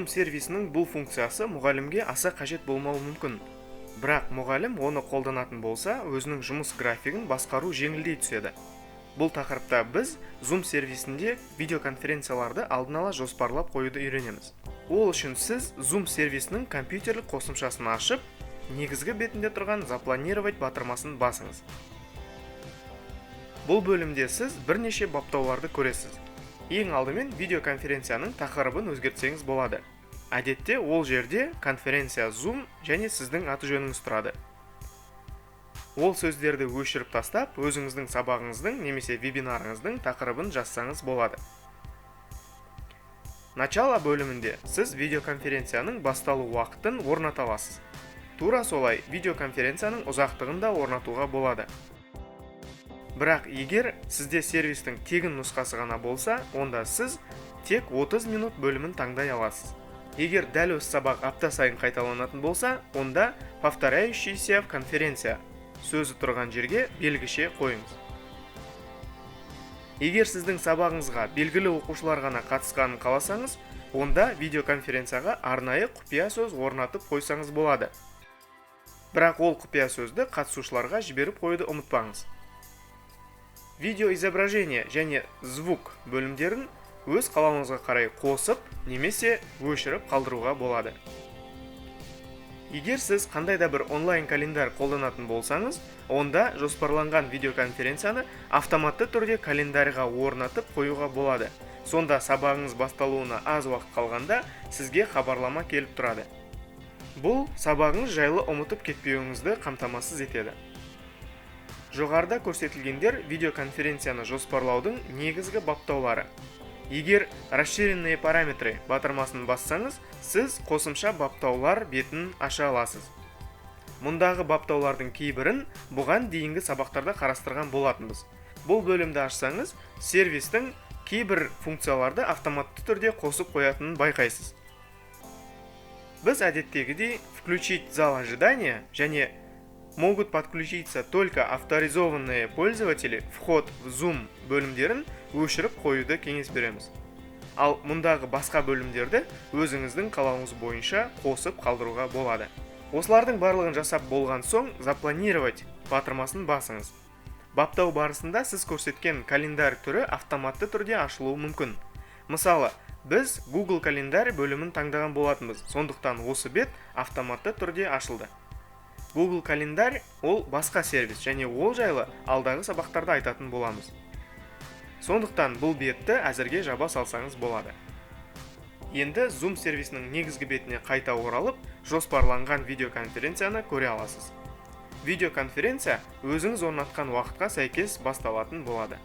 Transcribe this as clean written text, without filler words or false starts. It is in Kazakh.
Zoom сервисінің бұл функциясы мұғалімге аса қажет болмауы мүмкін. Бірақ мұғалім оны қолданатын болса, өзінің жұмыс графигін басқару жеңілдей түседі. Бұл тақырыпта біз Zoom сервисінде видеоконференцияларды алдын ала жоспарлап қоюды үйренеміз. Ол үшін сіз Zoom сервисінің компьютерлік қосымшасын ашып, негізгі бетінде тұрған «Запланировать» батырмасын басыңыз. Бұл бөлімде сіз бірнеше баптауларды көресіз. Ең алдымен видеоконференцияның тақырыбын өзгертсеңіз болады. Әдетте ол жерде конференция Zoom және сіздің аты жөніңіз тұрады. Ол сөздерді өшіріп тастап, өзіңіздің сабағыңыздың немесе вебинарыңыздың тақырыбын жазсаңыз болады. Начало бөлімінде сіз видеоконференцияның басталу уақытын орната аласыз. Тура солай видеоконференцияның ұзақтығын да орнатуға болады. Бірақ егер сізде сервистің тегін нұсқасы ғана болса, онда сіз тек 30 минут бөлімін таңдай аласыз. Егер дәл осы сабақ апта сайын қайталанатын болса, онда повторяющийся конференция сөзі тұрған жерге белгіше қойыңыз. Егер сіздің сабағыңызға белгілі оқушылар ғана қатысқанын қаласаңыз, онда видеоконференцияға арнайы құпия сөз орнатып қойсаңыз болады. Бірақ ол құпия сөзді қатысушыларға жіберіп қоюды ұмытпаңыз. Видеоизображение және звук бөлімдерін өз қалауыңызға қарай қосып, немесе өшіріп қалдыруға болады. Егер сіз қандай да бір онлайн календар қолданатын болсаңыз, онда жоспарланған видеоконференцияны автоматты түрде календарьға орнатып қоюға болады. Сонда сабағыңыз басталуына аз уақыт қалғанда сізге хабарлама келіп тұрады. Бұл сабағыңыз жайлы ұмытып кетпеуіңізді қамтамасыз етеді. Жоғарыда көрсетілгендер видеоконференцияны жоспарлаудың негізгі баптаулары. Егер расширенные параметры батырмасын бассаңыз, сіз қосымша баптаулар бетін аша аласыз. Мұндағы баптаулардың кейбірін бұған дейінгі сабақтарда қарастырған болатынбыз. Бұл бөлімді ашсаңыз, сервистің кейбір функцияларды автоматты түрде қосып қоятынын байқайсыз. Біз әдеттегідей «Включить зал ожидания» және «Могут подключиться только авторизованные пользователи, вход в Zoom» бөлімдерін өшіріп қоюды кеңес береміз. Ал мұндағы басқа бөлімдерді өзіңіздің қалауыңыз бойынша қосып қалдыруға болады. Осылардың барлығын жасап болған соң «Запланировать» батырмасын басыңыз. Баптау барысында сіз көрсеткен календарь түрі автоматты түрде ашылуы мүмкін. Мысалы, біз Google календарь бөлімін таңдаған болатынбыз, сондықтан осы бет автоматты түрде ашылды. Google календарь ол басқа сервис, және ол жайлы алдағы сабақтарда айтатын боламыз. Сондықтан бұл бетті әзірге жаба салсаңыз болады. Енді Zoom сервисінің негізгі бетіне қайта оралып, жоспарланған видеоконференцияны көре аласыз. Видеоконференция өзіңіз орнатқан уақытқа сәйкес басталатын болады.